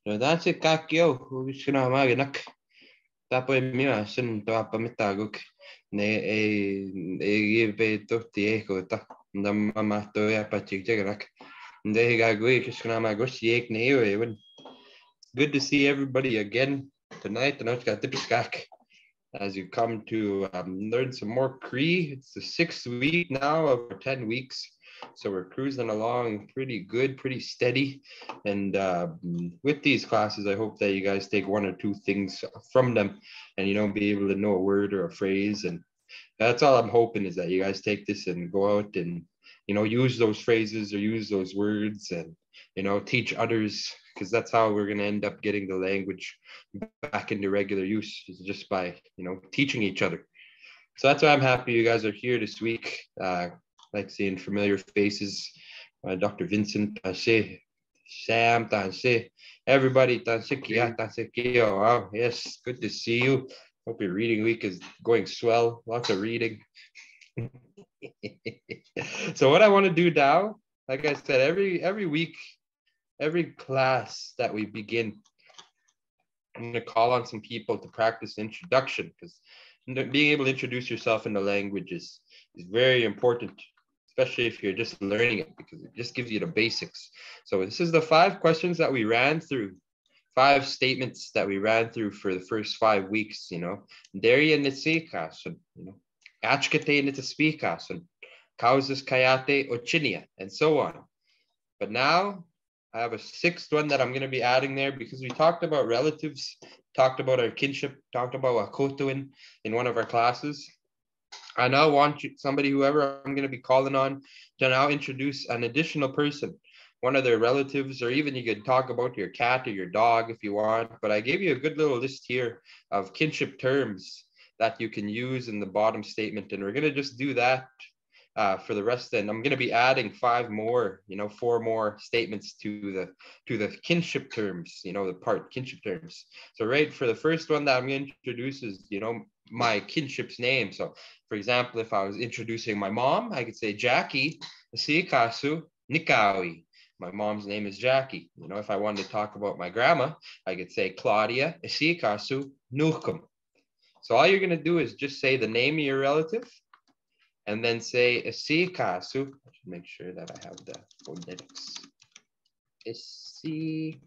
No, that's it, kakio. Who's gonna maganak? Tapo mia, sin to apamitaguk. Ne give to the echo. The mama to ya pachigak. They got good. Kishna magos yek neo. Good to see everybody again tonight. And I've got the piskak as you come to learn some more Cree. It's the 6th week now of our 10 weeks. So we're cruising along pretty good, pretty steady. And with these classes, I hope that you guys take one or two things from them and, be able to know a word or a phrase. And that's all I'm hoping is that you guys take this and go out and, use those phrases or use those words and, teach others, because that's how we're going to end up getting the language back into regular use, is just by, teaching each other. So that's why I'm happy you guys are here this week. Like seeing familiar faces. Dr. Vincent, Sam, everybody, wow, yes, good to see you. Hope your reading week is going swell. Lots of reading. So what I want to do now, like I said, every week, every class that we begin, I'm going to call on some people to practice introduction, because being able to introduce yourself in the language is very important, especially if you're just learning it, because it just gives you the basics. So this is the 5 questions that we ran through, 5 statements that we ran through for the first 5 weeks, Daria nitsikasun, Achkate nitaspikasun, Kausas kayate ochinia, and so on. But now I have a 6th one that I'm going to be adding there, because we talked about relatives, talked about our kinship, talked about wakotuin in one of our classes. I now want somebody, whoever I'm going to be calling on, to now introduce an additional person, one of their relatives, or even you could talk about your cat or your dog if you want. But I gave you a good little list here of kinship terms that you can use in the bottom statement. And we're going to just do that for the rest. And I'm going to be adding 5 more, 4 more statements to the kinship terms, the part kinship terms. So right, for the first one that I'm going to introduce is, my kinship's name. So for example, if I was introducing my mom, I could say Jackie Sikasu Nikawi. My mom's name is Jackie. If I wanted to talk about my grandma, I could say Claudia Sikasu Nukum. So all you're going to do is just say the name of your relative, and then say Sikasu. I should make sure that I have the phonetics. Sikasu.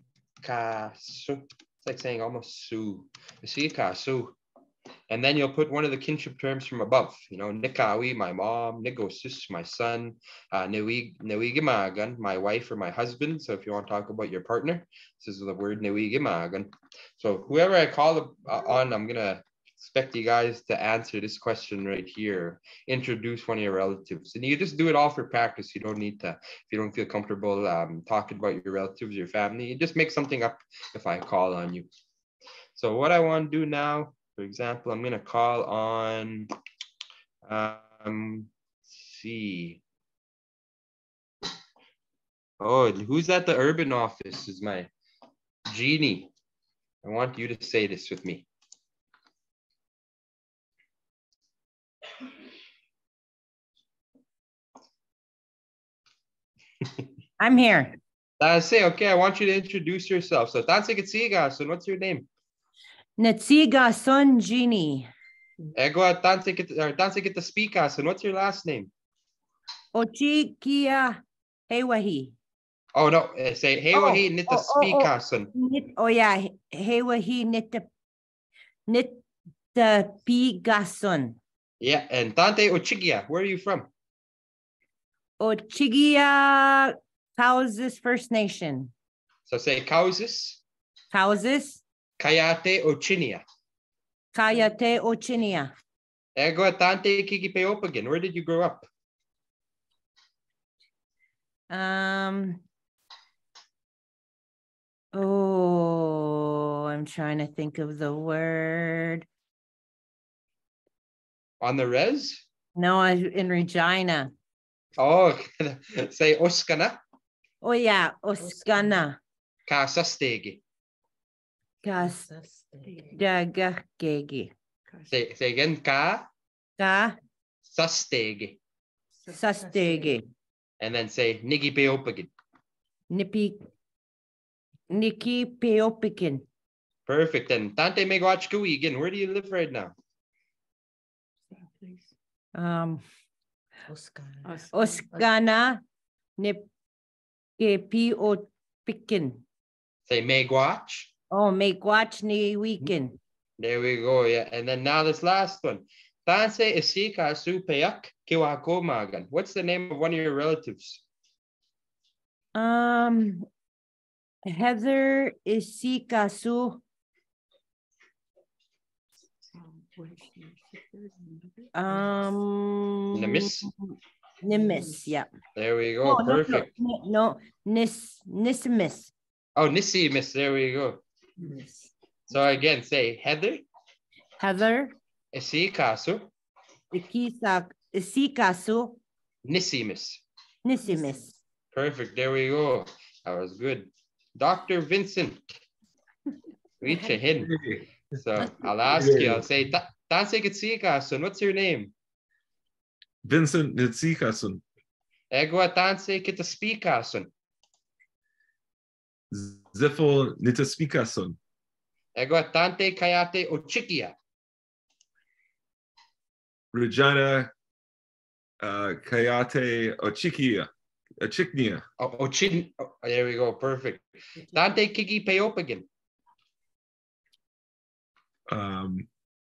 It's like saying almost Su. Sikasu. And then you'll put one of the kinship terms from above, Nikawi, my mom, Nigosis, my son, Newigimagan, my wife or my husband. So if you want to talk about your partner, this is the word Newigimagan. So whoever I call on, I'm going to expect you guys to answer this question right here. Introduce one of your relatives. And you just do it all for practice. You don't need to, if you don't feel comfortable talking about your relatives, your family, you just make something up if I call on you. So what I want to do now, for example, I'm going to call on, see. Oh, who's at the urban office is my Jeannie. I want you to say this with me. I'm here. Say, okay, I want you to introduce yourself. So, Tansikitsigasun, what's your name? Natsigasun Jeannie. Ego Tansikitaspikasun, what's your last name? Ochikia Hewahi. Oh, no, say Hewahi Nitaspikasun. Oh, yeah, Hewahi Nitapigasun. Yeah, and Tante Ochigia, where are you from? Ochigia Kausas First Nation. So say Kausas. Kausas. Kayate Ochinia. Kayate Ochinia. Ego Tante Kikipeopagan, where did you grow up? Oh, I'm trying to think of the word. On the res? No, in Regina. Oh, say Oskana. Oh, yeah, Oskana. Kasastegi. Kasastegi. Say again, Ka. Sastegi. Sastegi. And then say Nigipeopagin. Nipi. Nikki Peopikin. Perfect. And Tante Megwatch Kui again. Where do you live right now? Oskana Peopikin. Say Megwatch. Oh, Megwatch ni weekend. There we go. Yeah. And then now this last one. Tanse Isika Su Peyak Kiwako Magan. What's the name of one of your relatives? Heather Isikasu. Nimis? Nimis, yeah. There we go. Perfect. No, Nisimis. Oh, Nisimis. There we go. So again, say Heather. Heather. Isikasu. Isikasu. Nisimis. Nisimis. Perfect. There we go. That was good. Dr. Vincent. Reach a hint. So I'll ask you, I'll say, Tanse Kitsikasun, what's your name? Vincent Nitsikasun. Egwa Tanse Kitaspikasun. Zifo Nitaspikasun. Egwa Tante Kayate Ochikia. Regina Kayate Ochikia. Ochiknia. Ochin. Oh, there we go. Perfect. Tante Kiki Peopagan.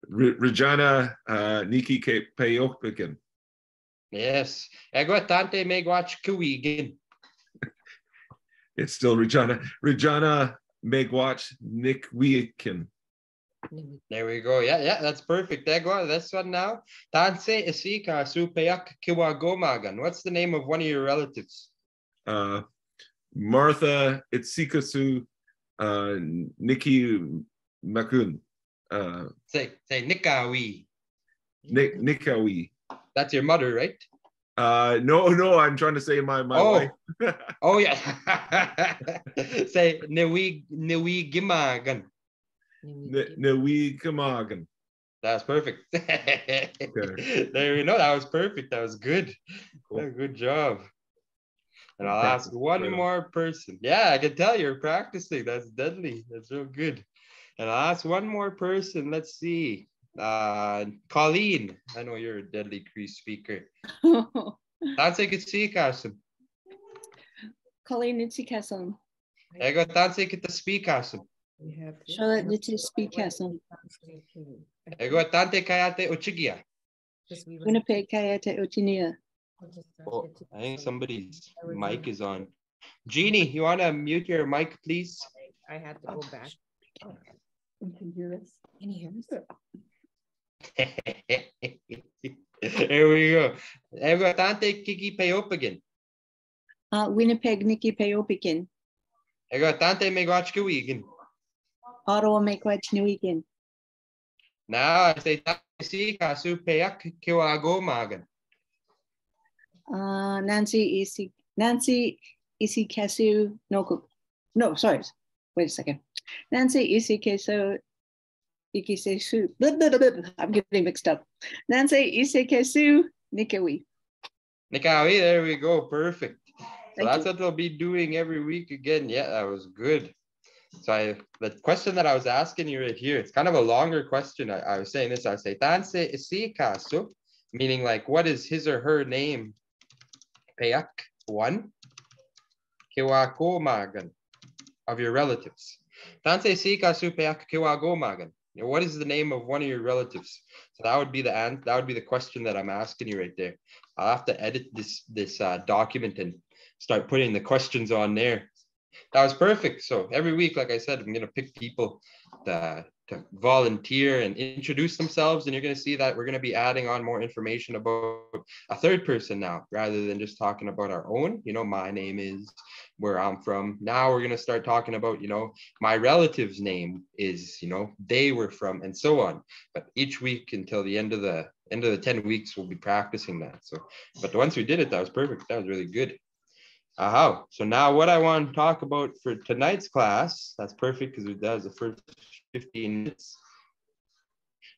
Regina Niki Peopagan. Yes. Egwa Tante Megwatch Kuigin. It's still Regina. Regina Megwatch Nick Weekin. There we go. Yeah, that's perfect. Egwa, this one now. Tanse Isika Supeyak Kiwagomagan. What's the name of one of your relatives? Martha Itsikasu Nikki Makun. Say Nikawi. Nikawi. That's your mother, right? No, I'm trying to say my wife. Oh yeah. Say Newi Gimagan. Newi Gimagan. That's perfect. Okay. There you know. That was perfect. That was good. Cool. Yeah, good job. And I'll ask one more person. Yeah, I can tell you're practicing. That's deadly. That's real good. And I'll ask one more person. Let's see. Colleen. I know you're a deadly Cree speaker. Tanse Kitsikasun. Colleen Nitsikasun. Ego Tanse Kitaspikasun. Charlotte Nitsikasun. Ego Tante Kayate Ochigia. Winnipeg Kayate Ochinia. Oh, I think somebody's mic is on. Jeannie, you want to mute your mic, please? I had to go back. You can hear us. Can you hear us? Here we go. Ego Tante Kiki Peopagan. Winnipeg Nikki Peopikin. Ego Tante Megwachkawigan. Ottawa Mekwach Newigan. Now I say Tante Sika Su Peyak Kiwagomagan. Nancy Isikasu no, sorry. Wait a second. Nancy Isikasu Ikisesu. I'm getting mixed up. Nancy Isikasu Nikawi. Nikawi, there we go. Perfect. So that's you. what they'll be doing every week again. Yeah, that was good. So the question that I was asking you right here, it's kind of a longer question. I was saying this, I say, Tanse Isikasu, meaning like, what is his or her name? Peyak, one. Kiwagomagan, of your relatives. Tanse Isikasu Peyak Kiwagomagan. What is the name of one of your relatives? So that would be the question that I'm asking you right there. I'll have to edit this document and start putting the questions on there. That was perfect. So every week, like I said, I'm gonna pick people to volunteer and introduce themselves, and you're gonna see that we're gonna be adding on more information about a third person now, rather than just talking about our own. You know, my name is, where I'm from. Now we're gonna start talking about, you know, my relative's name is, you know, they were from, and so on. But each week until the end of the 10 weeks, we'll be practicing that. So, but once we did it, that was perfect. That was really good. So now what I want to talk about for tonight's class, that's perfect because that was the first 15 minutes,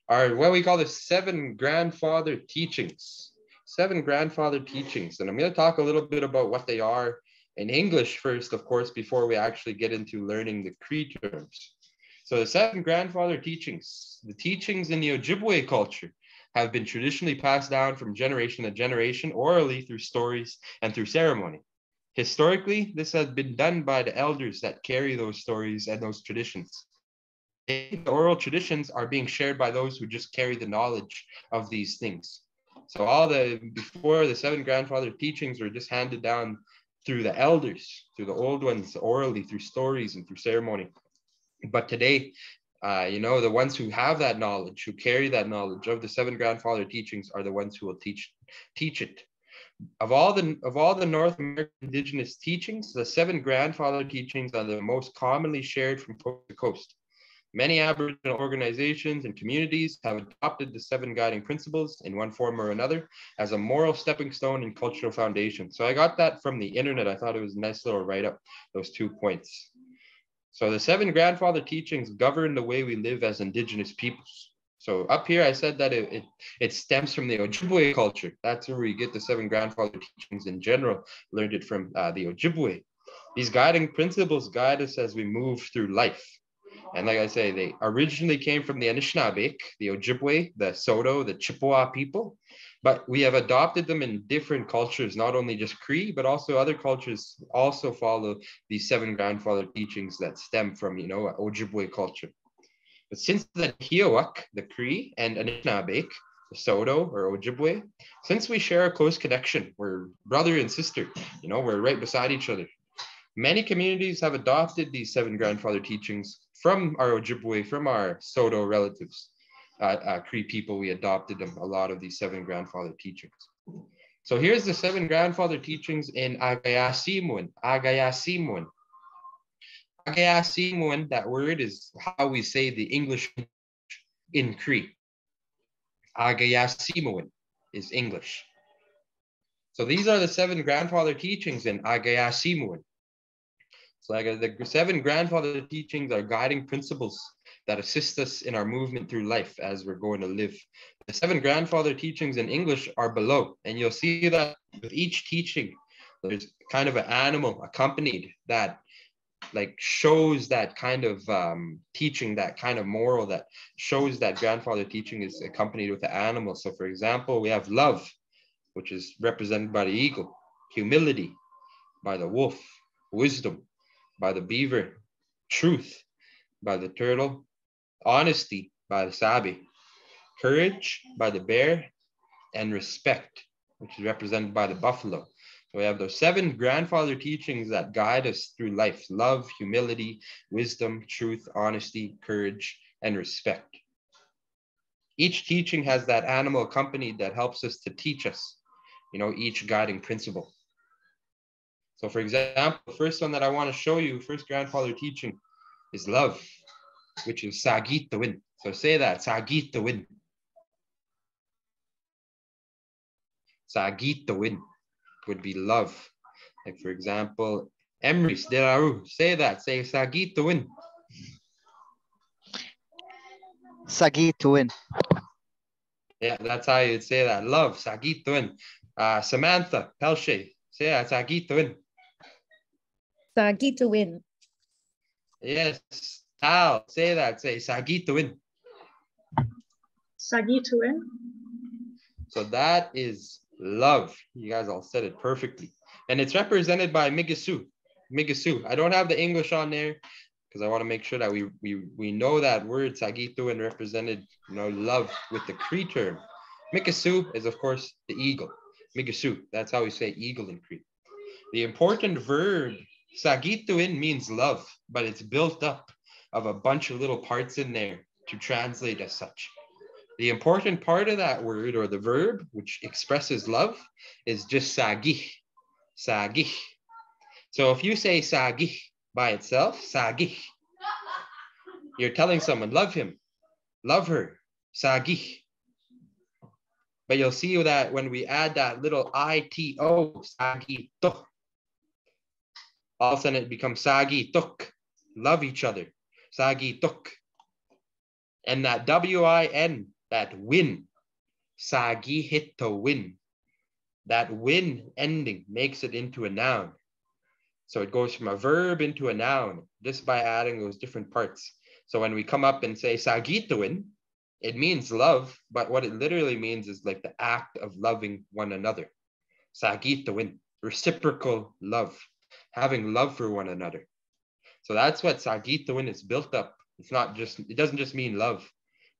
are what we call the 7 grandfather teachings. 7 grandfather teachings. And I'm going to talk a little bit about what they are in English first, of course, before we actually get into learning the Cree terms. So the 7 grandfather teachings, the teachings in the Ojibwe culture have been traditionally passed down from generation to generation orally through stories and through ceremony. Historically, this has been done by the elders that carry those stories and those traditions. The oral traditions are being shared by those who just carry the knowledge of these things. So before the 7 grandfather teachings were just handed down through the elders, through the old ones, orally, through stories and through ceremony. But today, the ones who have that knowledge, who carry that knowledge of the 7 grandfather teachings, are the ones who will teach it. Of all the North American indigenous teachings, the 7 grandfather teachings are the most commonly shared from coast to coast. Many Aboriginal organizations and communities have adopted the 7 guiding principles in one form or another as a moral stepping stone and cultural foundation. So I got that from the internet. I thought it was a nice little write-up, those 2 points. So the 7 grandfather teachings govern the way we live as Indigenous peoples. So up here, I said that it stems from the Ojibwe culture. That's where we get the 7 grandfather teachings in general, learned it from the Ojibwe. These guiding principles guide us as we move through life. And like I say, they originally came from the Anishinaabe, the Ojibwe, the Saulteaux, the Chippewa people. But we have adopted them in different cultures, not only just Cree, but also other cultures also follow these 7 grandfather teachings that stem from, Ojibwe culture. But since the Hiawak, the Cree, and Anishinaabe, the Saulteaux or Ojibwe, since we share a close connection, we're brother and sister, we're right beside each other. Many communities have adopted these 7 grandfather teachings from our Ojibwe, from our Saulteaux relatives. Cree people, we adopted them, a lot of these 7 grandfather teachings. So here's the 7 grandfather teachings in Agayasimuin. Agayasimuin. Agayasimuin, that word is how we say the English in Cree. Agayasimuin is English. So these are the 7 grandfather teachings in Agayasimuin. So the 7 grandfather teachings are guiding principles that assist us in our movement through life as we're going to live. The 7 grandfather teachings in English are below, and you'll see that with each teaching, there's kind of an animal accompanied that shows that kind of teaching, that kind of moral that shows that grandfather teaching is accompanied with the animal. So for example, we have love, which is represented by the eagle, humility by the wolf, wisdom by the beaver, truth by the turtle, honesty by the sabi, courage by the bear, and respect, which is represented by the buffalo. So we have those 7 grandfather teachings that guide us through life: love, humility, wisdom, truth, honesty, courage, and respect. Each teaching has that animal accompanied that helps us to teach us, each guiding principle. So for example, the first one that I want to show you, first grandfather teaching, is love, which is Sagit the wind. So say that, Sagit the wind. Sagit the wind would be love. Like for example, Emrys Deraru, say that, say Sagit the wind. Sagit the wind. Yeah, that's how you'd say that, love, Sagit the wind. Samantha Pelche, say that, Sagit the wind. Sagit to win. Yes, Al, say that, say Sagit to win. Sagit to win. So that is love. You guys all said it perfectly. And it's represented by Migisu. Migisu. I don't have the English on there because I want to make sure that we know that word Sagitu and represented, love with the Cree term. Migisu is of course the eagle. Migisu, that's how we say eagle in Cree. The important verb Sagituin means love, but it's built up of a bunch of little parts in there to translate as such. The important part of that word or the verb, which expresses love, is just sagih, sagih. So if you say sagih by itself, sagih, you're telling someone, love him, love her, sagih. But you'll see that when we add that little ito, sagito, all of a sudden it becomes sagituk, love each other, sagituk. And that win, that win, sagihito win, that win ending makes it into a noun. So it goes from a verb into a noun just by adding those different parts. So when we come up and say sagituin, it means love, but what it literally means is like the act of loving one another. Sagituin, reciprocal love, having love for one another. So that's what sagituin is built up. It's not just, it doesn't just mean love,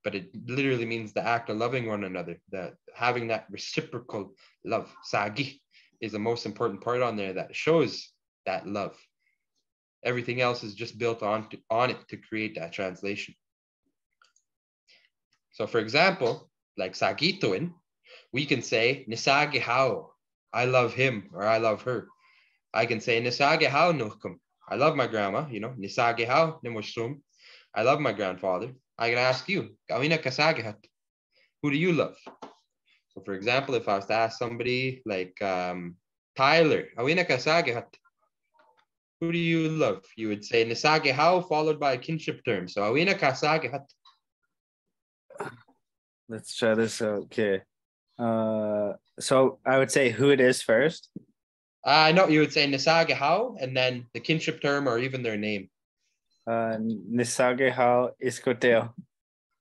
but it literally means the act of loving one another, that having that reciprocal love. Sagi is the most important part on there that shows that love. Everything else is just built on it to create that translation. So for example, like sagituin, we can say nisage how, I love him or I love her. I can say nisage how nukum, I love my grandma, you know, nisage how nimusum, I love my grandfather. I can ask you, Gawina kasagehat, who do you love? So for example, if I was to ask somebody like Tyler, Gawina kasagehat, who do you love? You would say nisage how followed by a kinship term. So Gawina kasagehat. Let's try this out. Okay. So I would say who it is first. No, you would say nisage how and then the kinship term or even their name. Nisage how iskoteo.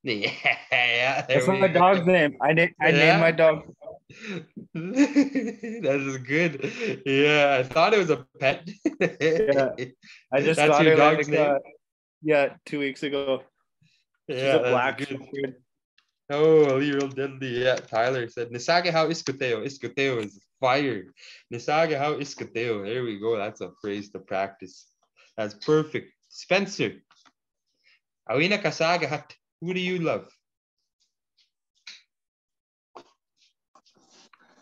Yeah, That's my dog's name. I named my dog. That is good. Yeah, I thought it was a pet. Yeah, I just That's got your her dog's like name? 2 weeks ago. She's Yeah, a black that's good. shepherd. Oh, real deadly. Yeah, Tyler said, Nisage how iskuteo. Iskuteo is fire. Nisage how iskuteo. There we go. That's a phrase to practice. That's perfect. Spencer. Awina kasagahat. Who do you love?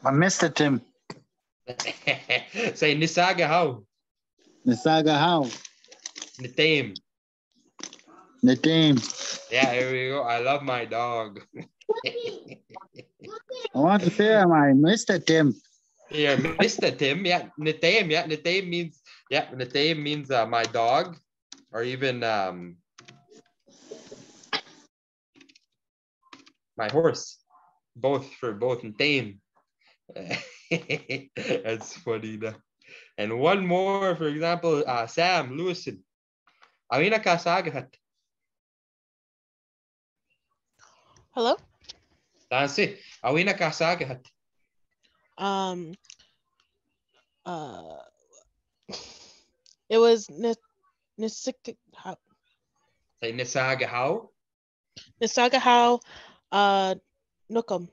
Mr. Tim. Say Nisaga how. Nisaga how. Nitame. Nitim. Yeah, here we go. I love my dog. I want to say my Mr. Tim. Yeah, Mr. Tim. Yeah, Nitame. Yeah, Nitame means my dog, or even my horse. Both Nitame. That's funny. And one more, for example, Sam Lewison. Awina kasagahat. Hello? Tansi. Awina kasagahat. It was Nisaga how. Say Nisaga how. Nisaga how Nukum.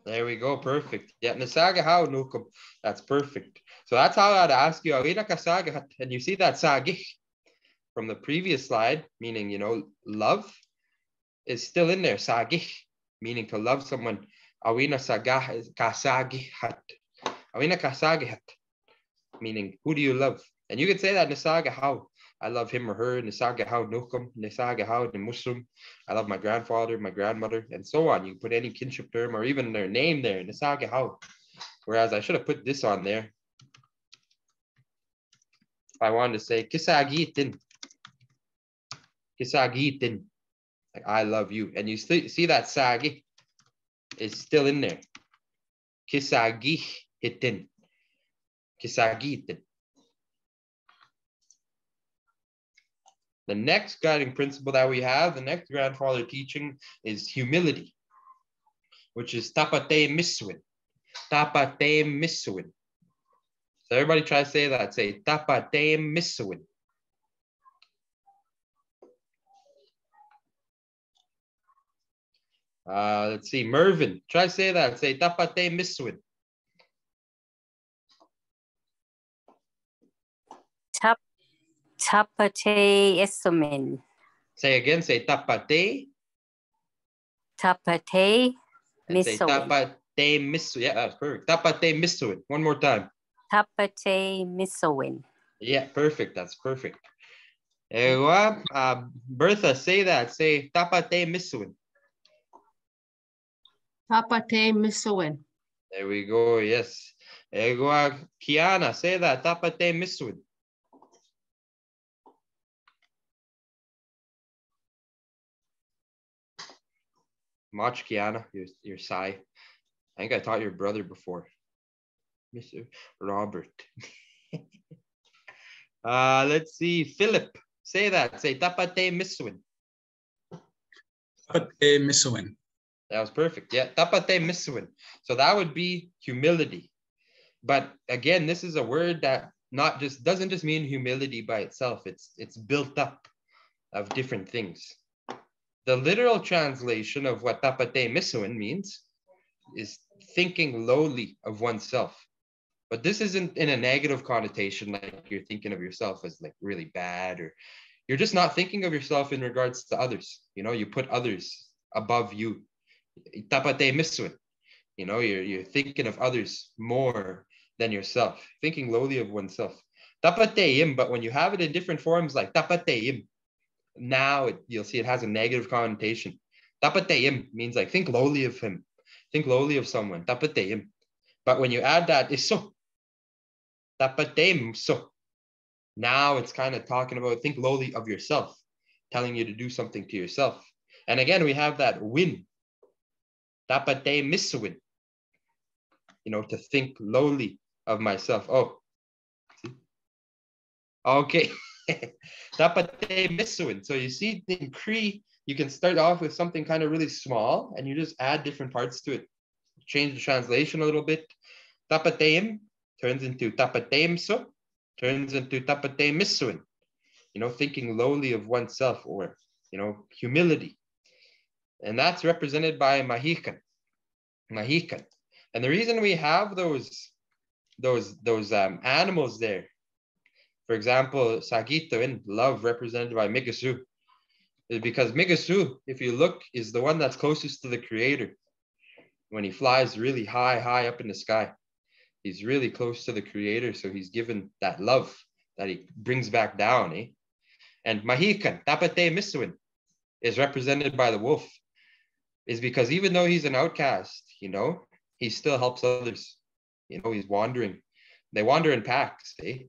There we go. Perfect. Yeah, Nisaga how nukum. That's perfect. So that's how I'd ask you. Awina kasagahat. And you see that sagih from the previous slide, meaning, you know, love is still in there. Sagih, meaning to love someone. Awina sagah kasagihat. Awina kasagihat, meaning who do you love? And you could say that Nisaga how. I love him or her. Nisaga how nukum. Nisaga how the Muslim. I love my grandfather, my grandmother, and so on. You can put any kinship term or even their name there. Nisaga how. Whereas I should have put this on there. If I wanted to say kisagitin. Kisagitin. Like I love you. And you see that sagi is still in there. Kisagihitin. Kisagitin. The next guiding principle that we have, the next grandfather teaching is humility, which is tapate miswin. Tapate miswin. So everybody try to say that. Say tapate miswin. Let's see, Mervin. Try to say that. Say tapate miswin. Tapate Isumin. Say again. Say tapate. Tapate Say Misuin. tapate miswin. Yeah, that's perfect. Tapate miswin. One more time. Tapate Misuin. Yeah, perfect. That's perfect. Bertha, say that. Say tapate miswin. Tapate Misuin. There we go. Yes. Kiana, say that. Tapate miswin. Much, Kiana. You're Sai. I think I taught your brother before. Mr. Robert. Let's see, Philip. Say that. Say tapate miswin. Tapate miswin. That was perfect. Yeah, tapate miswin. So that would be humility. But again, this is a word that doesn't just mean humility by itself. It's built up of different things. The literal translation of what tapate miswin means is thinking lowly of oneself. But this isn't in a negative connotation, like you're thinking of yourself as like really bad, or you're just not thinking of yourself in regards to others. You know, you put others above you. Tapate miswin. You know, you're thinking of others more than yourself, thinking lowly of oneself. Tapateim, but when you have it in different forms like tapateim, now you'll see it has a negative connotation. Tapateim means like think lowly of him, think lowly of someone. Tapateim. But when you add that iso, tapateim so, now it's kind of talking about think lowly of yourself, telling you to do something to yourself. And again, we have that win. Tapate miswin. You know, to think lowly of myself. Oh, see? Okay. Tapate miswin. So you see in Cree, you can start off with something kind of really small and you just add different parts to it. Change the translation a little bit. Tapateim turns into tapateimso, turns into tapate miswin. You know, thinking lowly of oneself, or, you know, humility. And that's represented by mahikan. Mahikan. And the reason we have those animals there, for example, Sagito in love represented by Migasu, is because Migasu, if you look, is the one that's closest to the creator. When he flies really high up in the sky, he's really close to the creator. So he's given that love that he brings back down. Eh? And Mahikan, Tapate Miswin, is represented by the wolf, is because even though he's an outcast, you know, he still helps others. You know, he's wandering. They wander in packs, eh?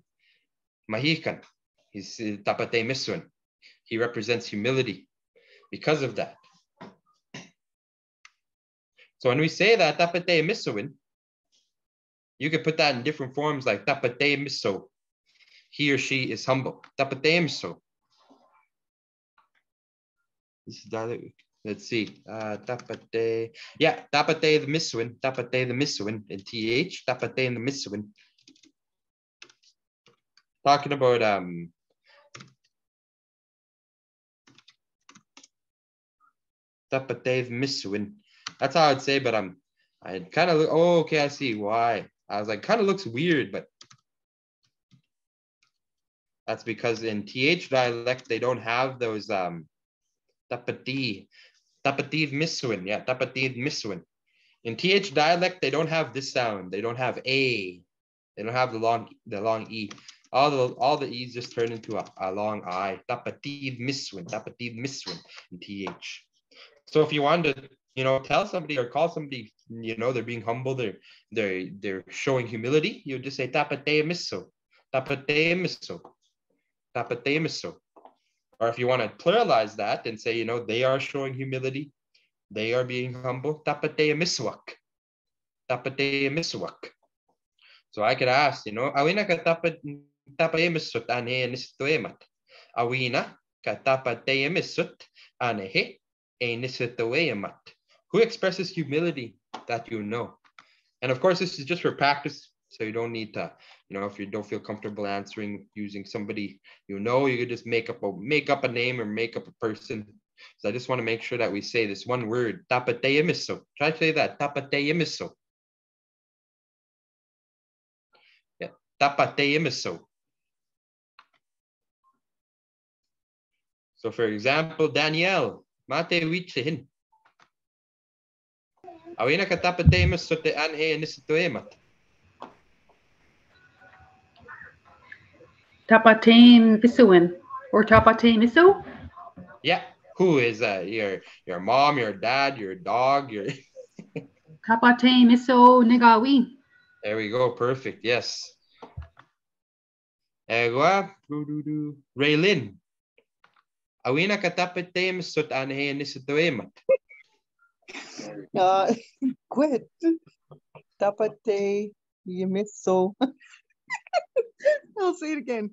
Mahikan, he's Tapate Miswin. He represents humility because of that. So when we say that, Tapate Miswin, you could put that in different forms like Tapate Miso. He or she is humble. Tapate Miso. This is dialect. Let's see. Tapate. Yeah, tapate the miswin. Tapate the miswin. And th. Tapate and the miswin. Talking about tapate the miswin. That's how I'd say, but I kind of look. Oh, okay, I see why. I was like, kind of looks weird, but that's because in th dialect they don't have those tapati. Tapatid miswin. Yeah, tapatid miswin. In th dialect, they don't have this sound. They don't have a. They don't have the long e. All the e's just turn into a long I. Tapatid miswin. Tapatid miswin in th. So if you wanted to, you know, tell somebody or call somebody, you know, they're being humble, they're showing humility, you would just say tapate miso. Tapate miso. Tapate miso. Or if you want to pluralize that and say, you know, they are showing humility, they are being humble. Tapate miswak. Tapate miswak. So I could ask, you know, awina ka tapate misut ane nisitoemat. Awina ka tapate misut anehe e nisitoemat. Who expresses humility that you know? And of course, this is just for practice. So you don't need to, you know, if you don't feel comfortable answering using somebody you know, you could just make up a name or make up a person. So I just want to make sure that we say this one word, tapateyemiso. Try to say that, tapateyemiso. Yeah, tapateyemiso. So for example, Danielle, mate wichihin. Awina ka tapateyemiso te anhe nisitoemat. Tapatain Misuin or Tapatain Misu? Yeah. Who is that? Your mom, your dad, your dog, your Tapatain Miso Negawi. There we go. Perfect. Yes. Egwa. Raylin. Awina katapetem sut anhe nisitoemat. Quit. Tapate yemiso. I'll say it again.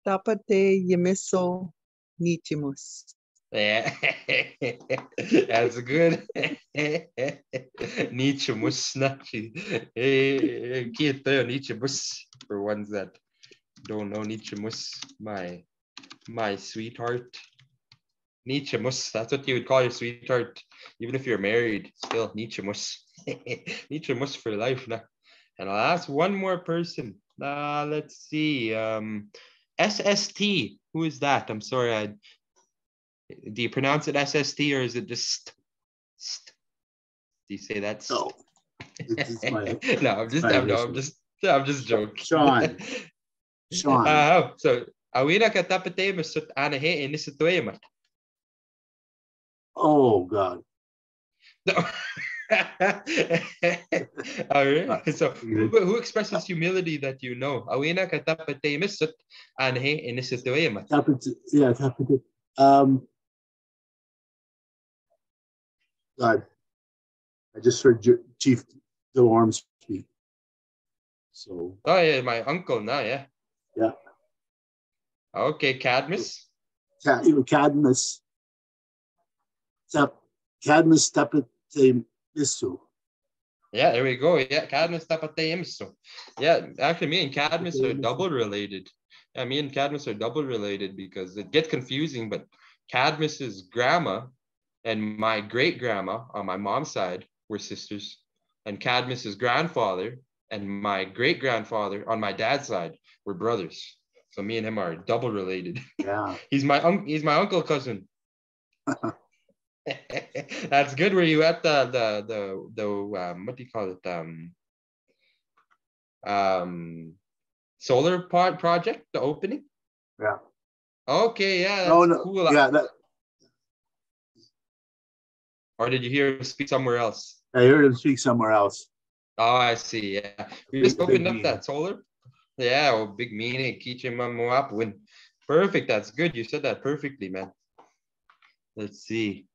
Tapate Yemiso Nichimus. Yeah, that's good. Nietzsche musnachi. Kito Nietzsche mus for ones that don't know Nietzsche mus, my sweetheart. Nietzsche mus, that's what you would call your sweetheart, even if you're married. Still Nietzsche mus. Nietzsche mus for life now. And I'll ask one more person. Let's see. SST. Who is that? I'm sorry. Do you pronounce it SST or is it just? Do you say that? No, it's my. No, I'm just joking. Sean. Sean. So awina ka tapate masut anahe inisituemat. Oh God. No. All right. So who expresses humility that you know? Awina ka tapate masut anahe inisituemat. Yeah, tapate. God, I just heard Chief Delorme speak. So. Oh yeah, my uncle now, yeah. Yeah. Okay, Cadmus. Cadmus. Cadmus tapate misu. Yeah, there we go. Yeah, Cadmus tapate imso. Yeah, actually, me and Cadmus are double related. Yeah, me and Cadmus are double related because it gets confusing. But Cadmus's grandma and my great grandma on my mom's side were sisters, and Cadmus's grandfather and my great grandfather on my dad's side were brothers. So me and him are double related. Yeah. He's my uncle cousin. That's good. Were you at the what do you call it? Solar pod project, the opening? Yeah. Okay, yeah, that's cool. Yeah, or did you hear him speak somewhere else? I heard him speak somewhere else. Oh, I see. Yeah. We just opened up that solar. Yeah, well, big meaning. Win. Perfect. That's good. You said that perfectly, man. Let's see.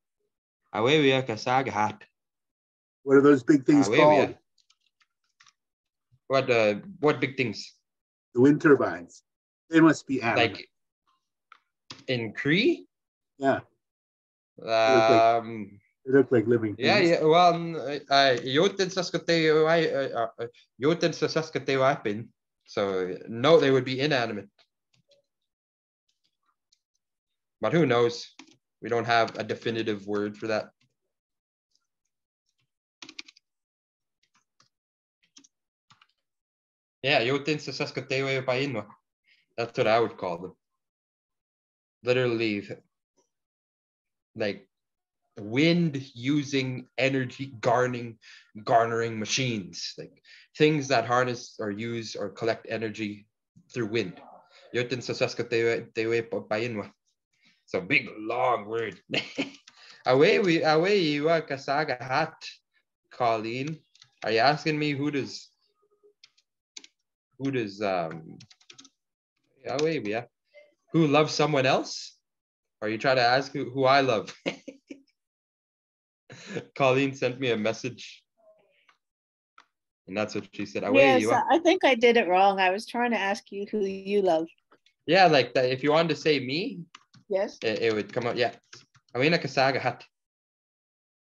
Away we are Kasaga hat. What are those big things called? What big things? The wind turbines. They must be animate. Like in Cree? Yeah. They look like living things. Yeah. Well, Yoten Saskatewapin. So no, they would be inanimate. But who knows? We don't have a definitive word for that. Yeah, Yoten Saskatewapin. That's what I would call them. Literally, like wind using energy garnering machines, like things that harness or use or collect energy through wind. So big long word. away you are Kasaga hat, Colleen. Are you asking me who does away yeah? Who loves someone else? Or are you trying to ask who I love? Colleen sent me a message. And that's what she said. Yes, I think I did it wrong. I was trying to ask you who you love. Yeah, like that. If you wanted to say me, yes, it would come out. Yeah. Awina Kasaga hat.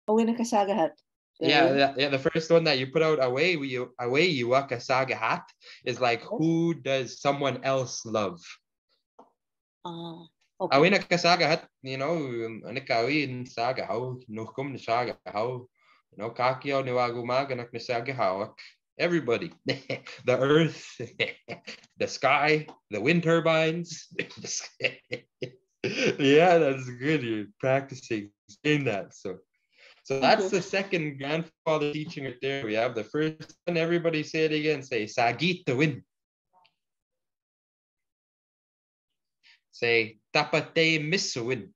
Awina Kasaga hat. Yeah. The first one that you put out, away you Kasaga hat, is like, who does someone else love? Okay. Awina Kasaga hat, Nikawin Saga how, Nukum Saga how, Kakio Niwagumaganak Nisaga how. Everybody, the earth, the sky, the wind turbines. Yeah, that's good. You're practicing saying that. So that's the second grandfather teaching right there. We have the first one. Everybody say it again. Say Sagit the wind. Say Tapate Misuwin.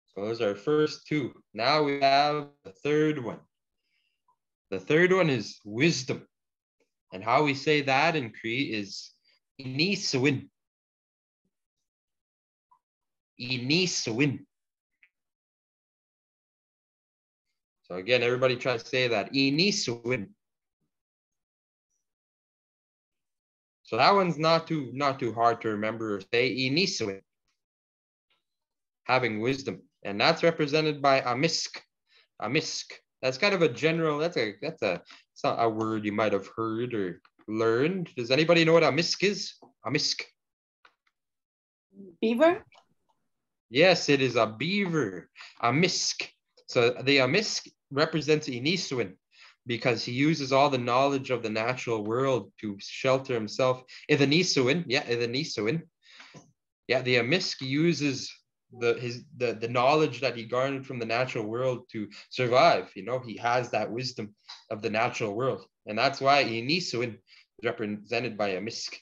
So those are our first two. Now we have the third one. The third one is wisdom. And how we say that in Cree is Inisawin. Inisawin. So again, everybody try to say that. Inisawin. So that one's not too hard to remember or say. Inisuin, having wisdom. And that's represented by amisk. Amisk. That's kind of a general, it's not a word you might have heard or learned. Does anybody know what amisk is? Amisk. Beaver? Yes, it is a beaver, amisk. So the amisk represents Inisuin because he uses all the knowledge of the natural world to shelter himself. Ithanisuin, yeah, Ithanisuin. Yeah, the amisk uses the knowledge that he garnered from the natural world to survive. You know, he has that wisdom of the natural world. And that's why Inisuin is represented by amisk.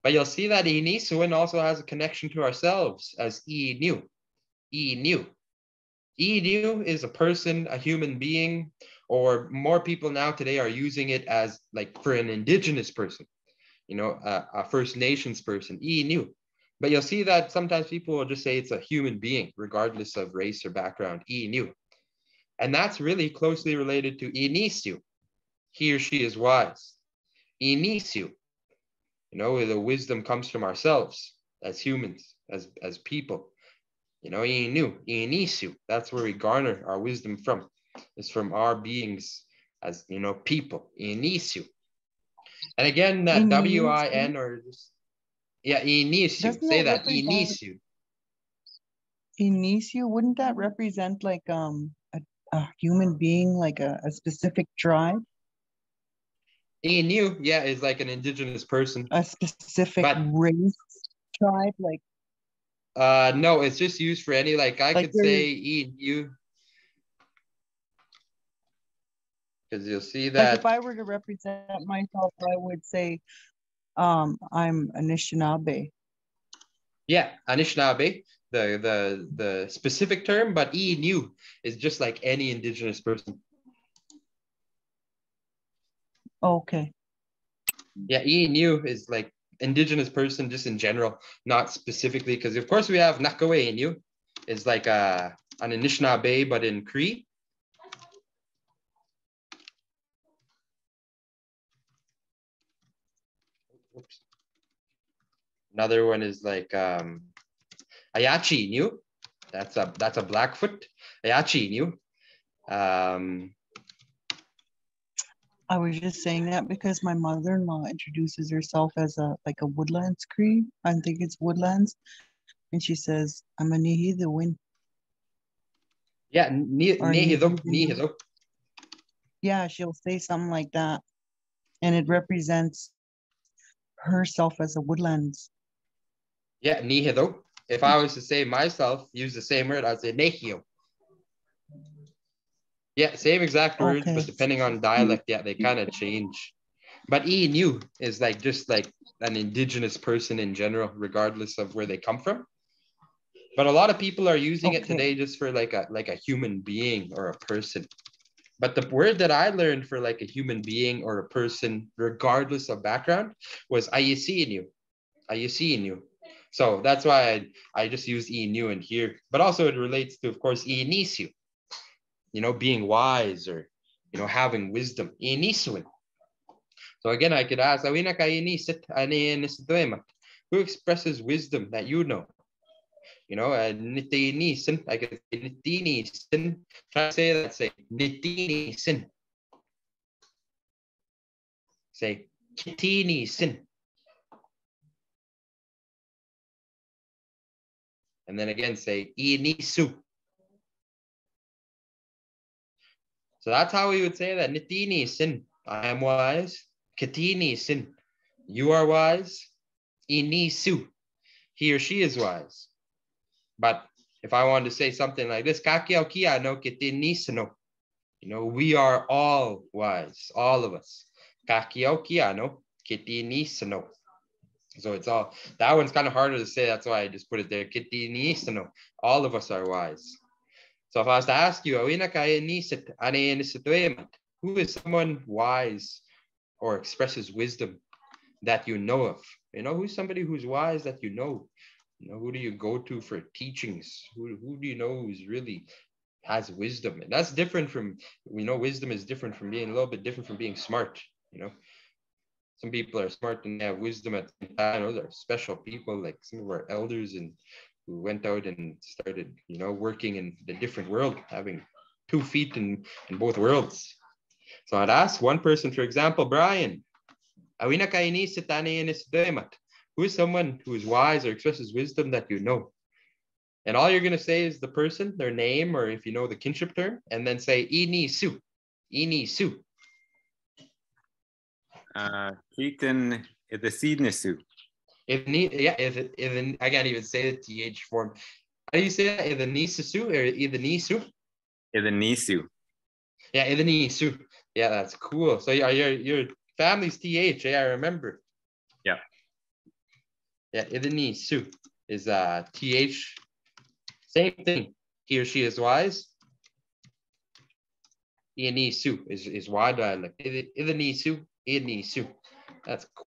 But you'll see that Inisuin also has a connection to ourselves as Inu. Inu. Inu is a person, a human being, or more people now today are using it as like for an indigenous person, you know, a First Nations person, Inu. But you'll see that sometimes people will just say it's a human being, regardless of race or background, Inu. And that's really closely related to Inisu. He or she is wise. Inisu, you know, where the wisdom comes from ourselves as humans, as people. You know, Inu, Inisu, that's where we garner our wisdom from. It's from our beings as, you know, people, Inisu. And again, that W-I-N or just, yeah, Inisu, say that, Inisu. Inisu, wouldn't that represent like a human being, like a specific tribe? Inu, yeah, is like an indigenous person. A specific race tribe, like no, it's just used for any, like I could say Inu. Because you'll see that. Like if I were to represent myself, I would say I'm Anishinaabe. Yeah, Anishinaabe, the specific term, but Inu is just like any indigenous person. Okay. Yeah, Inu is like indigenous person just in general, not specifically, because of course we have Nakawe Inu, is like an Anishinaabe, but in Cree. Oops. Another one is like Ayachi Inu. That's a Blackfoot. Ayachi Inu. I was just saying that because my mother-in-law introduces herself as a Woodlands Cree. I think it's Woodlands. And she says, I'm a Nihi the Win. Yeah, Nihido. Yeah, she'll say something like that. And it represents herself as a Woodlands. Yeah, Nihido. If I was to say myself, use the same word, I'd say Nehio. Yeah, same exact words, but depending on dialect, yeah, they kind of change. But Inu is like just like an indigenous person in general, regardless of where they come from. But a lot of people are using it today just for like a human being or a person. But the word that I learned for like a human being or a person, regardless of background, was Ayesinu. Ayesinu. So that's why I just use Inu in here. But also it relates to, of course, Inisu. You know, being wise or, you know, having wisdom. Inisuin. So again, I could ask, who expresses wisdom that you know? You know, nitinisin. I could say nitinisin. Try to say that. Say nitinisin. Say kitinisin. And then again, say inisu. So that's how we would say that. Nitini sin, I am wise. Katini sin, you are wise. Inisu, he or she is wise. But if I wanted to say something like this, Kakiao kia no kitinisano. You know, we are all wise, all of us. Kakiao kia no kitinisano. So it's all, that one's kind of harder to say. That's why I just put it there. Kitinisano. All of us are wise. So if I was to ask you, who is someone wise or expresses wisdom that you know of? You know, who's somebody who's wise that you know? You know, who do you go to for teachings? Who do you know who's really has wisdom? And that's different from, we know wisdom is different from being a little bit different from being smart, you know? some people are smart and they have wisdom at the same time. Those are special people, like some of our elders and who went out and started, you know, working in the different world, having 2 feet in both worlds. So I'd ask one person, for example, Brian, who is someone who is wise or expresses wisdom that you know? And all you're going to say is the person, their name, or if you know the kinship term, and then say, Ini su, Ini su. Keaton Idesinesu. I can't even say the TH form. How do you say that? Idenisu or Idenisu? Idenisu. Yeah, Idenisu. Yeah, that's cool. So your family's TH, I remember. Yeah. Yeah, Idenisu is TH. Same thing. He or she is wise. Idenisu is wide dialect. Idenisu, Idenisu. That's cool.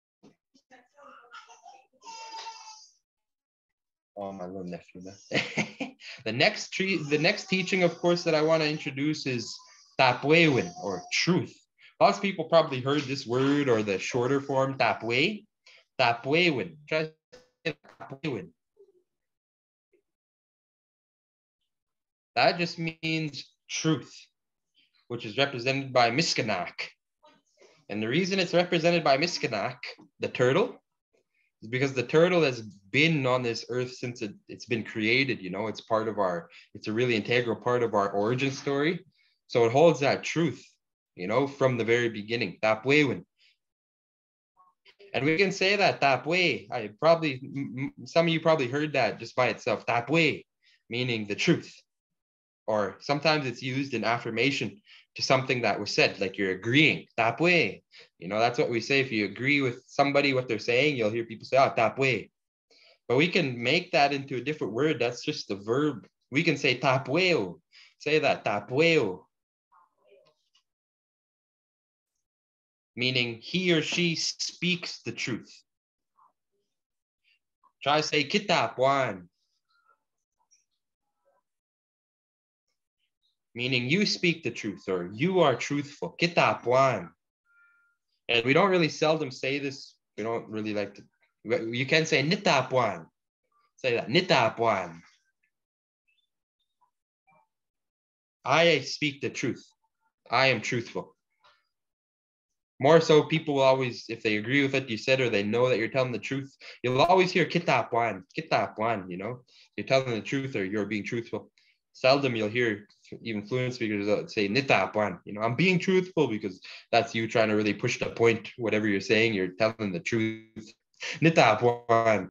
Oh, my little nephew. The next teaching, of course, that I want to introduce is tapwewin, or truth. Lots of people probably heard this word or the shorter form tapwe. Tapwewin. Try to say tapwewin. That just means truth, which is represented by Miskanak. And the reason it's represented by Miskanak, the turtle, is because the turtle has been on this earth since it's been created. You know, it's a really integral part of our origin story. So it holds that truth, you know, from the very beginning. Tapwewin. And we can say that tapwe. Some of you probably heard that just by itself. Tapwe, meaning the truth. Or sometimes it's used in affirmation to something that was said, like you're agreeing. Tapwe. You know, that's what we say. If you agree with somebody, what they're saying, you'll hear people say, oh, tapwe. But we can make that into a different word. That's just the verb. We can say tapweo. Say that, tapweo. Meaning he or she speaks the truth. Try to say kitapwan. Meaning you speak the truth, or you are truthful. Kitapwan. And we don't really seldom say this. We don't really like to. You can say nitapwan. Say that, nitapwan. I speak the truth. I am truthful. More so, people will always, if they agree with what you said or they know that you're telling the truth, you'll always hear kitapwan, kitapwan, you know? You're telling the truth or you're being truthful. Seldom you'll hear even fluent speakers say nitapwan, you know, I'm being truthful, because that's you trying to really push the point. Whatever you're saying, you're telling the truth. Nitapwan.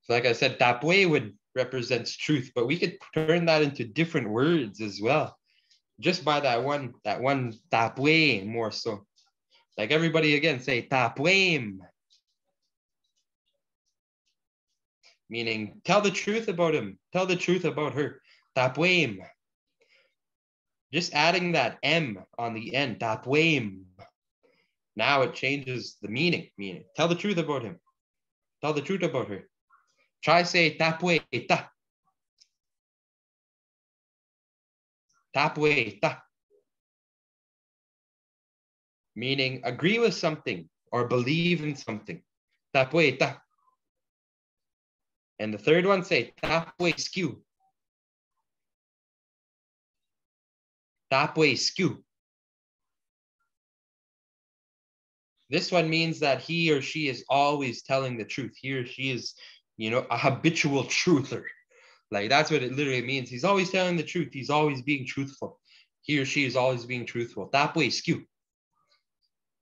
So like I said, tapwe represents truth, but we could turn that into different words as well. Just by that one tapwe more so. Like everybody again say tapwem. Meaning tell the truth about him. Tell the truth about her. Tapwem. Just adding that M on the end. Tapwem. Now it changes the meaning. Meaning tell the truth about him. Tell the truth about her. Try say tapwe ta. Tapwe ta. Meaning agree with something or believe in something. Tapwe ta. And the third one say tapwe skew. Tapwe skew. This one means that he or she is always telling the truth. He or she is, you know, a habitual truther. Like that's what it literally means. He's always telling the truth. He's always being truthful. He or she is always being truthful. Tapwe skew.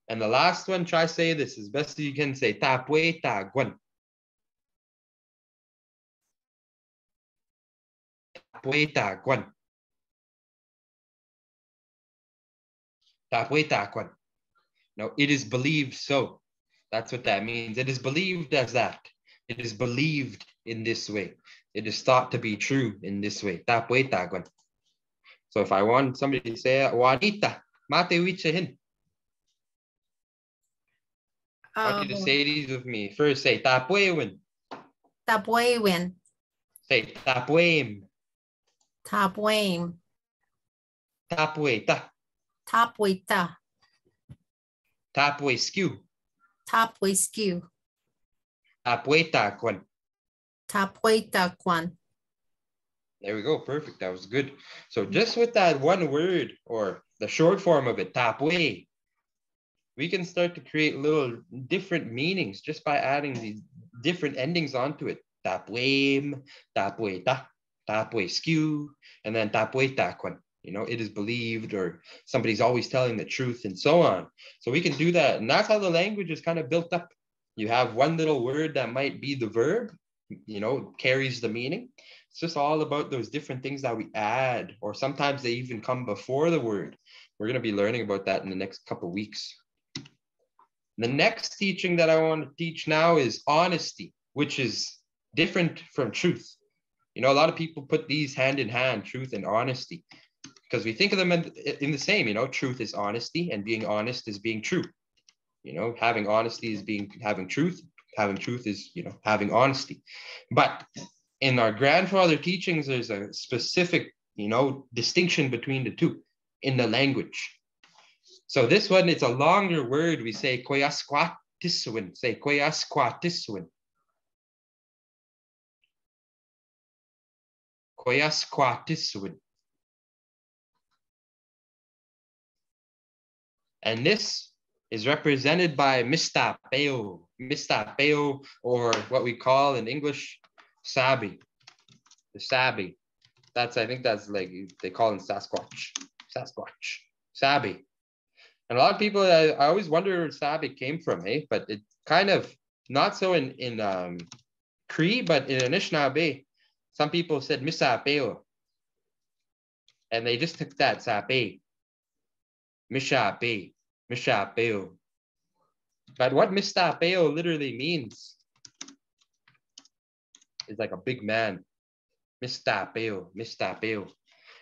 And the last one, try say this as best as you can. Say tapwe tagwan. Tapwe tagwan. Tapwe tagwan. No, it is believed so. That's what that means. It is believed as that. It is believed in this way. It is thought to be true in this way. Tapwe tagwan. So if I want somebody to say Juanita, mate wichahin. I want you to say these with me. First say tapwewin. Tapwewin. Say tapwem. Tapwem. Tapweta. Tapweta. Tapwe skew. Tapwe skew. Tapwe takwan. Tapwe takwan. There we go. Perfect. That was good. So just with that one word, or the short form of it, tapwe, we can start to create little different meanings just by adding these different endings onto it. Tapwe, tapwe ta, tapwe skew, and then tapwe takwan. You know, it is believed, or somebody's always telling the truth, and so on. So we can do that. And that's how the language is kind of built up. You have one little word that might be the verb, you know, carries the meaning. It's just all about those different things that we add, or sometimes they even come before the word. We're going to be learning about that in the next couple of weeks. The next teaching that I want to teach now is honesty, which is different from truth. You know, a lot of people put these hand in hand, truth and honesty, because we think of them in the same. You know, truth is honesty, and being honest is being true. You know, having honesty is having truth. Having truth is, you know, having honesty. But in our grandfather teachings, there's a specific, you know, distinction between the two in the language. So this one, it's a longer word. We say koyasquatiswin. Say koyasquatiswin. Koyasquatiswin. And this is represented by mistapeo. Mistapeo, or what we call in English, sabi. The sabi. I think that's like, they call it Sasquatch. Sasquatch. Sabi. And a lot of people, I always wonder where sabi came from, eh? But it kind of, not so in Cree, but in Anishinaabe, some people said misapeo. And they just took that sape. Mishape. Mishapeo. But what mistapeo literally means is like a big man. Mistapeo. Mistapeo.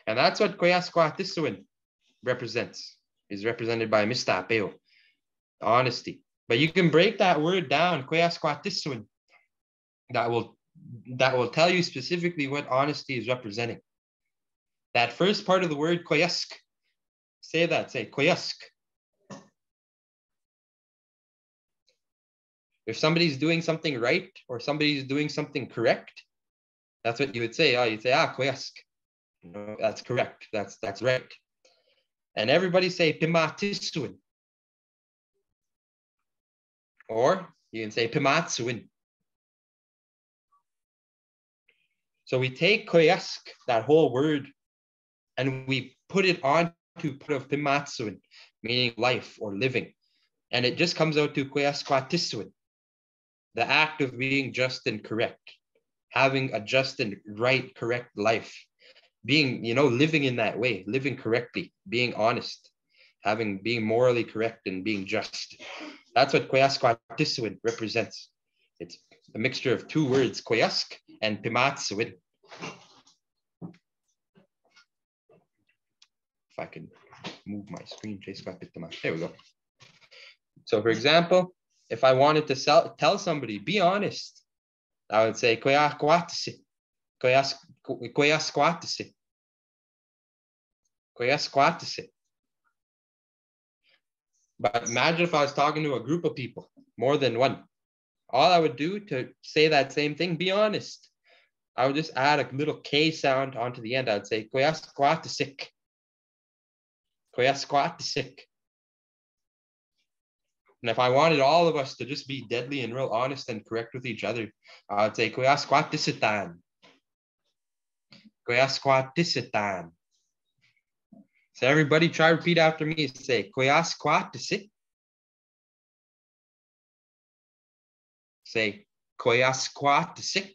And that's what koyasquatiswin represents. Is represented by mistapeo, honesty. But you can break that word down, koyasquatiswin. That will tell you specifically what honesty is representing. That first part of the word koyask. Say that. Say koyask. If somebody's doing something right, or somebody's doing something correct, that's what you would say. You'd say, koyask. You know, that's correct. That's right. And everybody say pimatiswin. Or you can say pimatsuin. So we take koyask, that whole word, and we put it on to part of pimatsuin, meaning life or living. And it just comes out to koyasquatiswin, the act of being just and correct, having a just and right, correct life. Being, you know, living in that way, living correctly, being honest, being morally correct and being just. That's what koyasquatiswin represents. It's a mixture of two words, koyask and pimatsuin. If I can move my screen, there we go. So for example, if I wanted to tell somebody, be honest, I would say koyasquatisi. Koyasquatisi. Koyasquatisi. But imagine if I was talking to a group of people, more than one. All I would do to say that same thing, be honest, I would just add a little K sound onto the end. I would say koyasquatisik. Koyasquatisik. And if I wanted all of us to just be deadly and real honest and correct with each other, I would say koyasquatisitan. Koyasquatisitan. So everybody try to repeat after me. Say koyasquatisi. Say koyasquatisik.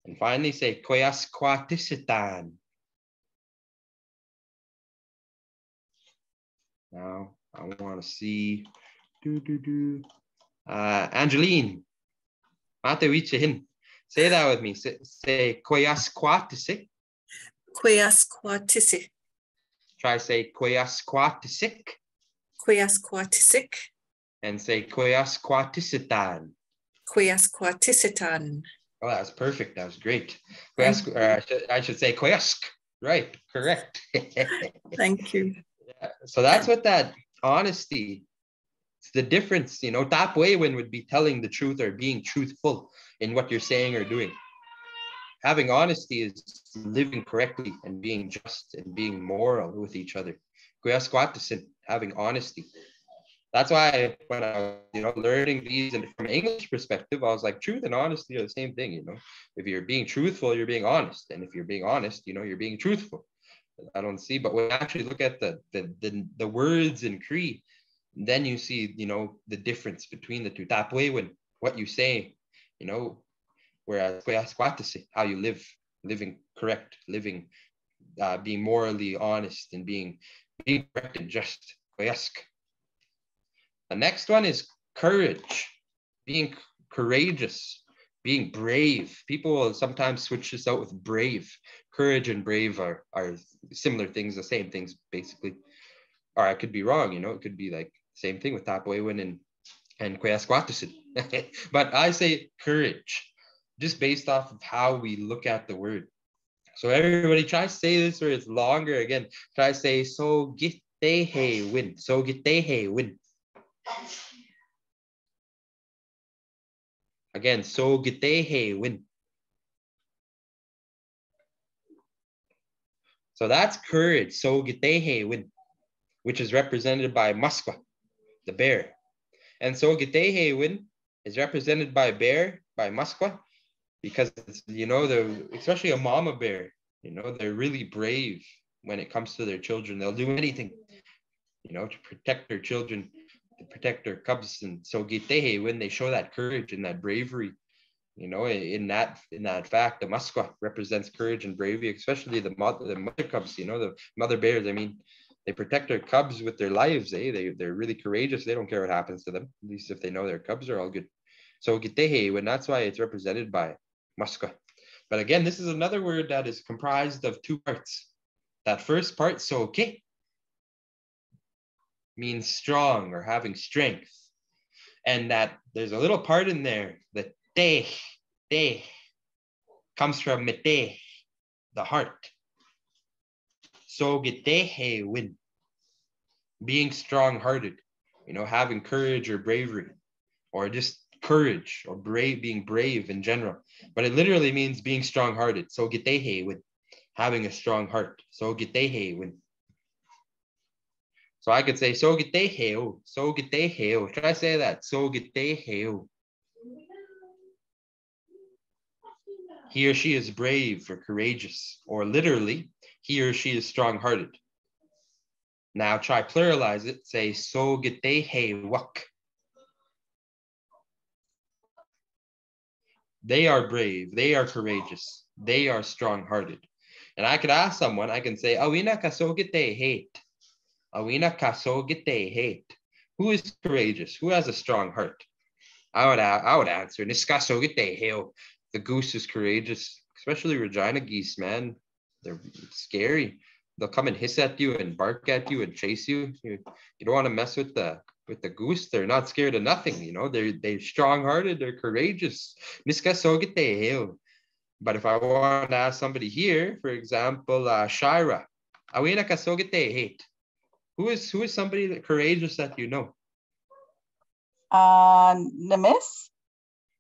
And finally say koyasquatisitan. Now I want to see Angeline. Say that with me. Say koyasquatisi. Koyasquatisi. Try say koyasquatisik. Koyasquatisik. And say koyasquatisitan. Koyasquatisitan. Oh, that was perfect. That was great. I should say koyask. Right, correct. Thank you. So that's what that honesty, it's the difference, you know. Tapwaywen would be telling the truth or being truthful in what you're saying or doing. Having honesty is living correctly and being just and being moral with each other. Having honesty. That's why when I was, you know, learning these and from an English perspective, I was like, truth and honesty are the same thing, you know. If you're being truthful, you're being honest. And if you're being honest, you know, you're being truthful. I don't see, but when you actually look at the words in Cree, then you see, you know, the difference between the two. Tapwaywen, what you say, you know, whereas how you live, living correct, living, being morally honest and being correct and just. The next one is courage, being courageous, being brave. People will sometimes switch this out with brave. Courage and brave are similar things, the same things, basically. Or I could be wrong, you know, it could be like same thing with Tapwaywen and Kweyasquatusin. But I say courage, just based off of how we look at the word. So everybody try to say this where it's longer again. Try to say, so gitehe win. So gitehe win. Again, so gitehe win. So that's courage, so gitehe win, which is represented by Masqua, the bear. And so gitehe win is represented by bear, by Masqua, because it's, you know, especially a mama bear, you know, they're really brave when it comes to their children. They'll do anything, you know, to protect their children, to protect their cubs. And so gitehe, when they show that courage and that bravery, you know, in that fact, the Masqua represents courage and bravery, especially the mother cubs, you know, the mother bears. I mean, they protect their cubs with their lives, eh? They're really courageous. They don't care what happens to them, at least if they know their cubs are all good. So gitehe, when that's why it's represented by Masqua. But again, this is another word that is comprised of two parts. That first part, so ke, means strong or having strength. And that there's a little part in there, the te, comes from mete, the heart. So gitehe win, being strong-hearted, you know, having courage or bravery, or just courage or brave, being brave in general. But it literally means being strong-hearted. So gitehe win, having a strong heart. So gitehe win. So I could say so gitehe, so gitehe. Try to say that. So gitehe. He or she is brave or courageous, or literally, he or she is strong-hearted. Now try pluralize it. Say so gitehe wak. They are brave. They are courageous. They are strong-hearted. And I could ask someone. I can say awina kaso gitehe. Awina kaso gitehe. Who is courageous? Who has a strong heart? I would answer niskaso gitehe. The goose is courageous, especially Regina geese, man. They're scary. They'll come and hiss at you and bark at you and chase you. You don't want to mess with the goose. They're not scared of nothing, you know. They're strong-hearted. They're courageous. But if I want to ask somebody here, for example, Shira, who is somebody that courageous that you know? Nemis.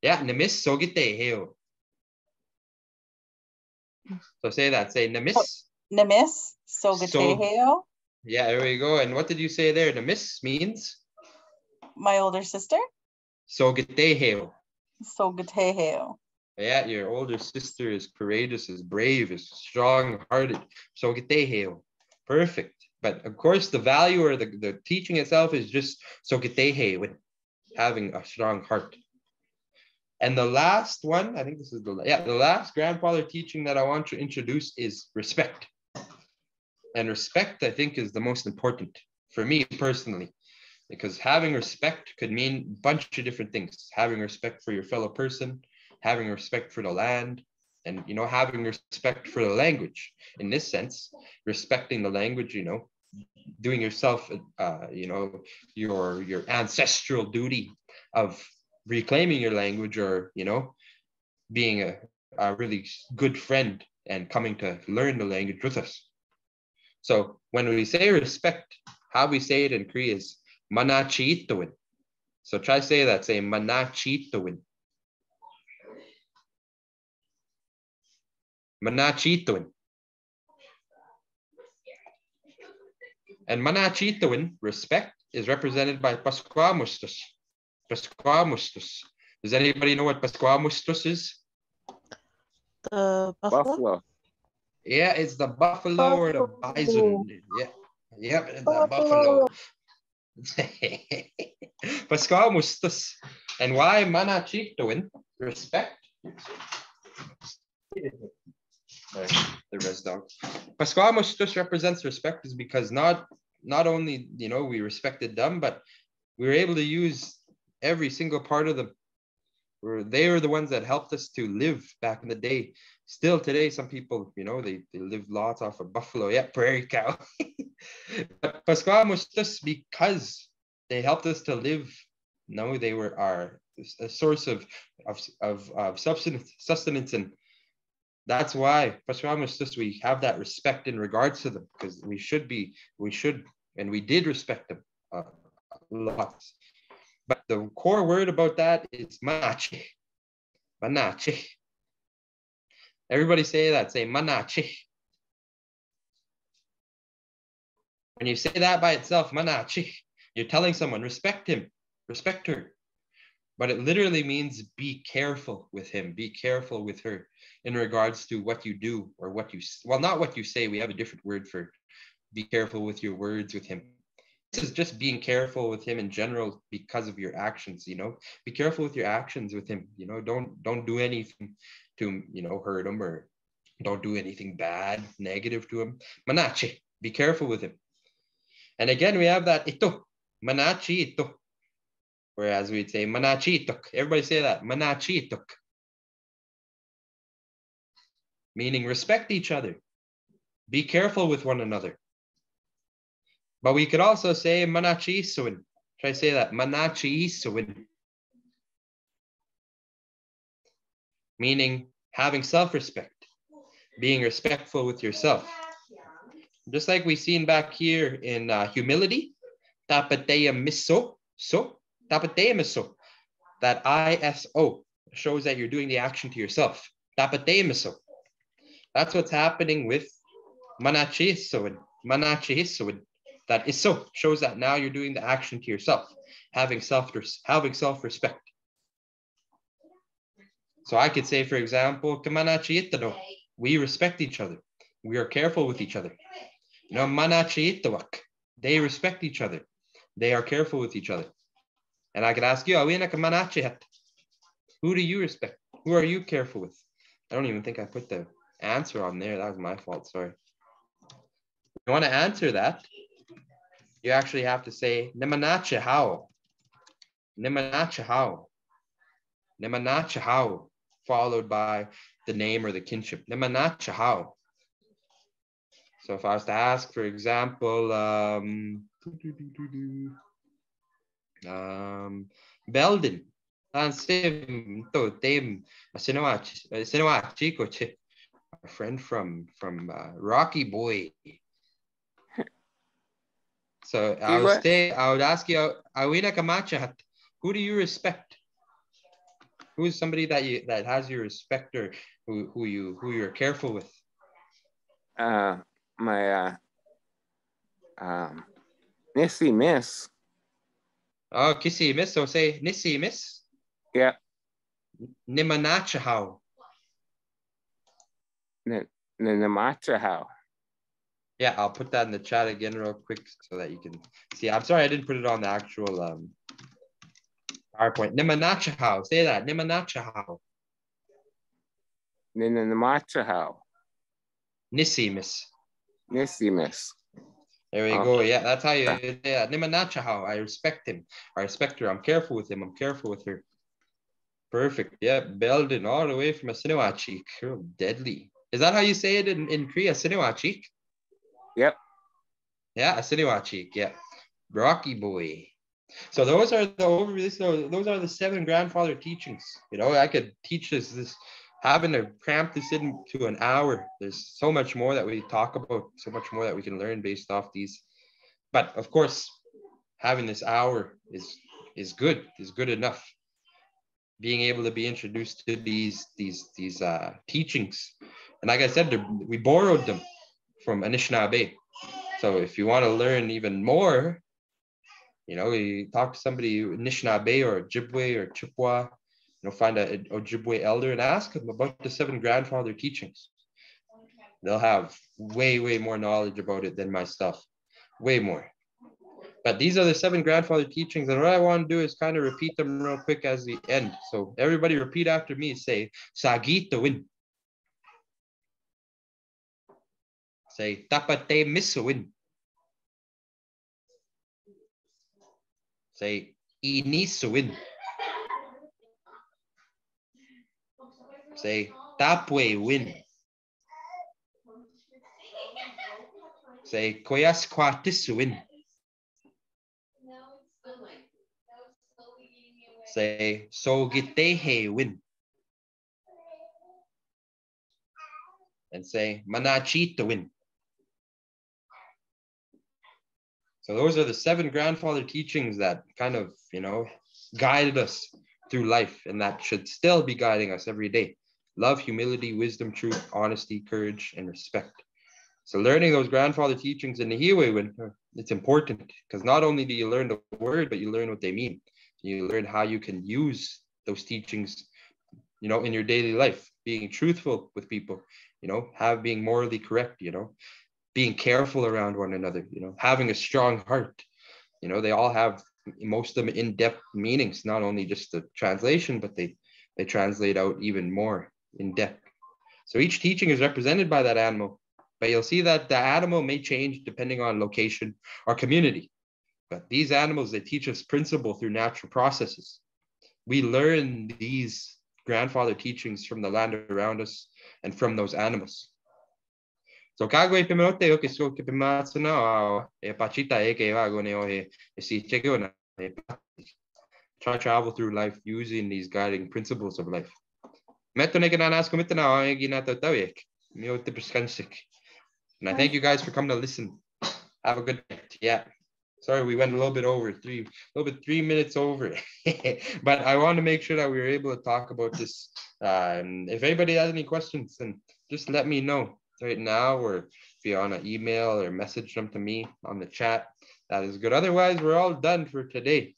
Yeah, Nemis sogiteheo. So say that. Say Nemis. Nemis sogiteheo. Yeah, there we go. And what did you say there? Nemis means? My older sister. Sogiteheo. Sogiteheo. Yeah, your older sister is courageous, is brave, is strong-hearted. Sogiteheo. Perfect. But of course, the value or the teaching itself is just sogitehe, with having a strong heart. And the last one, I think this is the last grandfather teaching that I want to introduce is respect. And respect, I think, is the most important for me personally, because having respect could mean a bunch of different things. Having respect for your fellow person, having respect for the land, and, you know, having respect for the language. In this sense, respecting the language, you know, doing yourself, you know, your ancestral duty of reclaiming your language, or, you know, being a really good friend and coming to learn the language with us. So when we say respect, how we say it in Cree is manachitowin. So try say that, say manachitowin. Manachitowin. And manachitowin, respect, is represented by pasquamustus. Pasquamustus. Does anybody know what pasquamustus is? The buffalo. Yeah, it's the buffalo or the bison. Yeah, yep, the buffalo. Pasquamustus. And why manachitowin? Respect. The res dog. Pasquamustus represents respect is because not only we respected them, but we were able to use every single part of them. They were the ones that helped us to live back in the day. Still today, some people, they live lots off of buffalo. Yeah, prairie cow. But Pasquamustus, because they helped us to live. No, they were a source of sustenance, and that's why Pasquamustus, we have that respect in regards to them, because we should, and we did respect them lots. But the core word about that is manache. Manache. Everybody say that. Say manache. When you say that by itself, manache, you're telling someone, respect him, respect her. But it literally means be careful with him, be careful with her in regards to what you do or what you, well, not what you say. We have a different word for be careful with your words with him. This is just being careful with him in general because of your actions, be careful with your actions with him, don't do anything to, hurt him, or don't do anything bad, negative to him. Manache, be careful with him. And again, we have that ito, manachi ito. Whereas we'd say manachitok. Everybody say that, manachitok. Meaning respect each other. Be careful with one another. But we could also say manachisuin. Try to say that, manachisuin. Meaning having self-respect. Being respectful with yourself. Just like we've seen back here in humility. Tapateya miso. So. Tapateya miso. That ISO shows that you're doing the action to yourself. Tapateya miso. That's what's happening with manachisuin. Manachisuin. That iso shows that now you're doing the action to yourself, having self-respect. So I could say, for example, we respect each other. We are careful with each other. They respect each other. They are careful with each other. And I could ask you, who do you respect? Who are you careful with? I don't even think I put the answer on there. That was my fault, sorry. If you want to answer that, you actually have to say Nimanacha how. Nimanacha how. Nimanacha how, followed by the name or the kinship. Nimanacha how. So if I was to ask, for example, Belden. A friend from Rocky Boy. So I would ask you, Awina Kamacha, who do you respect? Who is somebody that has your respect, or who you're careful with? My Nissy Miss. Oh, Kissy Miss. So say Nissy Miss. Yeah. Nimanacha how. Nimanacha how. Yeah, I'll put that in the chat again real quick so that you can see. I'm sorry I didn't put it on the actual PowerPoint. Nimanacha how. Say that. Nimanacha how. Nimanacha how. Nissy Miss. Nissy Miss. There we go. Yeah, that's how you say that. Nimanacha how. I respect him. I respect her. I'm careful with him. I'm careful with her. Perfect. Yeah, Belden all the way from a Sinawachik. Oh, deadly. Is that how you say it in Cree? A Sinawachik? Yep. Yeah, a Sinawachik. Yeah. Rocky Boy. So those are the 7 grandfather teachings. I could teach this having to cramp this into an hour. There's so much more that we talk about, so much more that we can learn based off these. But of course, having this hour is good enough. Being able to be introduced to these teachings. And like I said, we borrowed them from Anishinaabe. So if you want to learn even more, you know, you talk to somebody, Anishinaabe or Ojibwe or Chippewa, you know, find a Ojibwe elder and ask them about the 7 grandfather teachings. They'll have way, way more knowledge about it than myself, way more. But these are the 7 grandfather teachings, and what I want to do is kind of repeat them real quick as the end. So everybody repeat after me, say, Sagit win. Say, Tapate misawin. Say, Inisawin. Say, Tapwe win. Say, Koyas Kwatisuwin. Say, So Gitehe win. And say, Manachita win. So those are the 7 grandfather teachings that kind of, you know, guided us through life, and that should still be guiding us every day. Love, humility, wisdom, truth, honesty, courage, and respect. So learning those grandfather teachings in the Hiwe, it's important, because not only do you learn the word, but you learn what they mean. You learn how you can use those teachings, you know, in your daily life, being truthful with people, you know, being morally correct, you know, being careful around one another, you know, having a strong heart. You know, they all have, most of them, in-depth meanings, not only just the translation, but they translate out even more in depth. So each teaching is represented by that animal, but you'll see that the animal may change depending on location or community. But these animals, they teach us principle through natural processes. We learn these grandfather teachings from the land around us and from those animals. So kagwe pimote o kisko kipimatsu na e pachita e ke wago ne o he si chego na try to travel through life using these guiding principles of life. Meto ne kana nas komita na e gina to tawek mi o te preskansik. And I thank you guys for coming to listen. Have a good night. Yeah. Sorry, we went a little bit 3 minutes over. But I want to make sure that we were able to talk about this. And if anybody has any questions, then just let me know right now, or if you want to email or message them to me on the chat. That is good. Otherwise, we're all done for today.